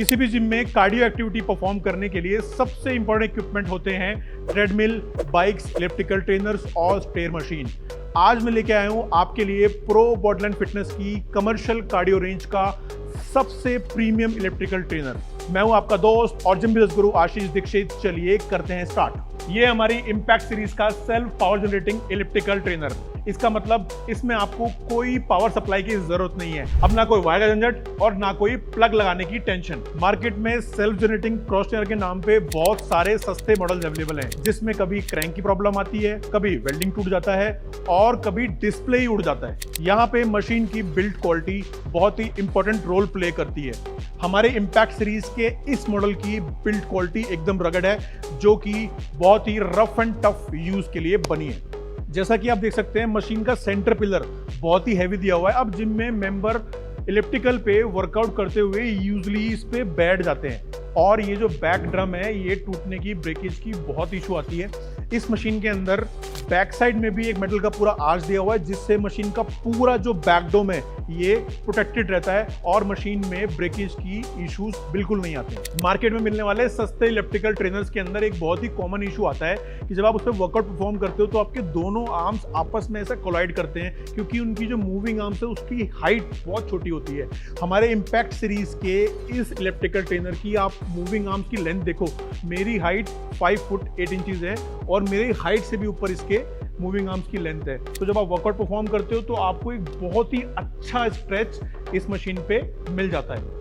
किसी भी जिम में कार्डियो एक्टिविटी परफॉर्म करने के लिए सबसे इंपॉर्टेंट इक्विपमेंट होते हैं ट्रेडमिल, बाइक्स, इलेक्ट्रिकल ट्रेनर्स और स्टेयर मशीन। आज मैं लेके आया हूं आपके लिए प्रो बॉडीलाइन फिटनेस की कमर्शियल कार्डियो रेंज का सबसे प्रीमियम इलेक्ट्रिकल ट्रेनर। मैं हूं आपका दोस्त और जिम बिजनेस गुरु आशीष दीक्षित। चलिए करते हैं स्टार्ट। ये हमारी इंपैक्ट सीरीज का self power generating electrical trainer. इसका मतलब इसमें आपको कोई पावर सप्लाई की जरूरत नहीं है। अब ना कोई वायर का झंझट और ना कोई प्लग लगाने की टेंशन। मार्केट में सेल्फ जनरेटिंग क्रॉस ट्रेनर के नाम पे बहुत सारे सस्ते मॉडल्स अवेलेबल हैं, जिसमें कभी क्रैंक की प्रॉब्लम आती है, कभी वेल्डिंग टूट जाता है और कभी डिस्प्ले ही उड़ जाता है। यहाँ पे मशीन की बिल्ड क्वालिटी बहुत ही इंपॉर्टेंट रोल प्ले करती है। हमारे इंपैक्ट सीरीज के इस मॉडल की बिल्ड क्वालिटी एकदम रगड़ है, जो कि बहुत ही रफ एंड टफ यूज के लिए बनी है। जैसा कि आप देख सकते हैं, मशीन का सेंटर पिलर बहुत ही हैवी दिया हुआ है। अब जिम में मेंबर इलेप्टिकल पे वर्कआउट करते हुए यूजली इस पे बैठ जाते हैं और ये जो बैक ड्रम है, ये टूटने की, ब्रेकेज की बहुत इशू आती है। इस मशीन के अंदर बैक साइड में भी एक मेटल का पूरा आर्च दिया हुआ है, जिससे मशीन का पूरा जो बैकडोम है ये प्रोटेक्टेड रहता है और मशीन में ब्रेकेज की इश्यूज बिल्कुल नहीं आते। मार्केट में मिलने वाले सस्ते इलेक्ट्रिकल ट्रेनर्स के अंदर एक बहुत ही कॉमन इशू आता है कि जब आप उस पर वर्कआउट परफॉर्म करते हो तो आपके दोनों आर्म्स आपस में ऐसा कोलाइड करते हैं, क्योंकि उनकी जो मूविंग आर्म्स है उसकी हाइट बहुत छोटी होती है। हमारे इंपैक्ट सीरीज के इस इलेक्ट्रिकल ट्रेनर की आप मूविंग आर्म्स की लेंथ देखो। मेरी हाइट 5 फुट 8 इंचेस है और मेरी हाइट से भी ऊपर इसके मूविंग आर्म्स की लेंथ है। तो जब आप वर्कआउट परफॉर्म करते हो तो आपको एक बहुत ही अच्छा स्ट्रेच इस मशीन पे मिल जाता है।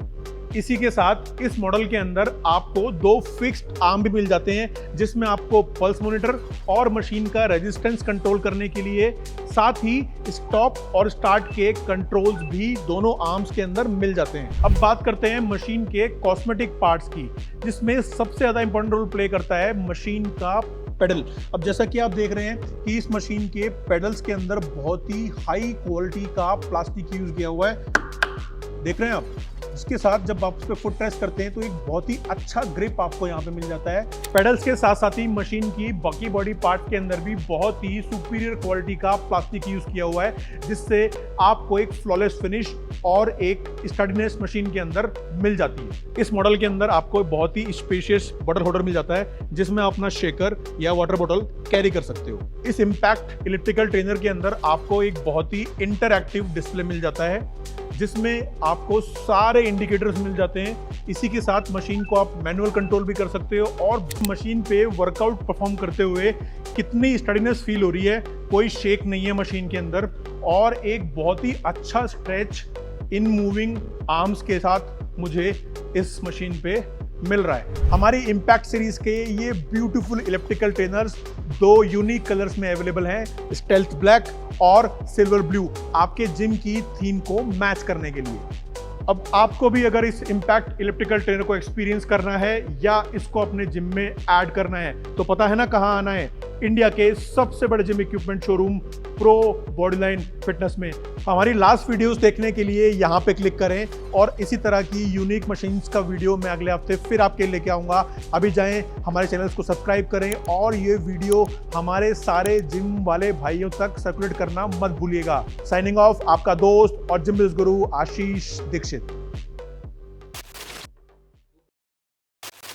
इसी के साथ इस मॉडल के अंदर आपको 2 फिक्स्ड आर्म भी मिल जाते हैं, जिसमें आपको पल्स मॉनिटर और मशीन का रेजिस्टेंस कंट्रोल करने के लिए, साथ ही स्टॉप और स्टार्ट के कंट्रोल्स भी दोनों आर्म्स के अंदर मिल जाते हैं। अब बात करते हैं मशीन के कॉस्मेटिक पार्ट्स की, जिसमें सबसे ज्यादा इंपॉर्टेंट रोल प्ले करता है मशीन का पेडल। अब जैसा कि आप देख रहे हैं कि इस मशीन के पेडल्स के अंदर बहुत ही हाई क्वालिटी का प्लास्टिक यूज किया हुआ है, देख रहे हैं आप। इसके साथ जब आप उस पर फुट प्रेस करते हैं तो एक बहुत ही अच्छा ग्रिप आपको यहाँ पे मिल जाता है। पेडल्स के साथ साथ ही मशीन की बाकी बॉडी पार्ट के अंदर भी बहुत ही सुपीरियर क्वालिटी का प्लास्टिक यूज किया हुआ है, जिससे आपको एक फ्लॉलेस फिनिश और एक स्टडीनेस मशीन के अंदर मिल जाती है। इस मॉडल के अंदर आपको बहुत ही स्पेशियस बॉटल होल्डर मिल जाता है, जिसमें आप अपना शेकर या वाटर बॉटल कैरी कर सकते हो। इस इंपैक्ट इलेक्ट्रिकल ट्रेनर के अंदर आपको एक बहुत ही इंटरएक्टिव डिस्प्ले मिल जाता है, जिसमें आपको सारे इंडिकेटर्स मिल जाते हैं। इसी के साथ मशीन को आप मैनुअल कंट्रोल भी कर सकते हो और मशीन पे वर्कआउट परफॉर्म करते हुए कितनी स्टडीनेस फील हो रही है, कोई शेक नहीं है मशीन के अंदर, और एक बहुत ही अच्छा स्ट्रेच इन मूविंग आर्म्स के साथ मुझे इस मशीन पे मिल रहा है। हमारी इंपैक्ट सीरीज के ये beautiful electrical trainers 2 unique colours में अवेलेबल हैं, स्टेल्थ ब्लैक और सिल्वर ब्लू, आपके जिम की थीम को मैच करने के लिए। अब आपको भी अगर इस इंपैक्ट इलेक्ट्रिकल ट्रेनर को एक्सपीरियंस करना है या इसको अपने जिम में ऐड करना है, तो पता है ना कहाँ आना है। इंडिया के सबसे बड़े gym equipment showroom pro bodyline fitness में। हमारी लास्ट वीडियोस देखने के लिए यहाँ पे क्लिक करें और इसी तरह की यूनिक मशीन्स का वीडियो मैं अगले हफ्ते फिर आपके लिए लेके आऊँगा। अभी जाएं, हमारे चैनल्स को सब्सक्राइब करें और ये वीडियो हमारे सारे जिम वाले भाइयों तक सर्कुलेट करना मत भूलिएगा। साइनिंग ऑफ, आपका दोस्त और जिम बिजनेस गुरु आशीष दीक्षित।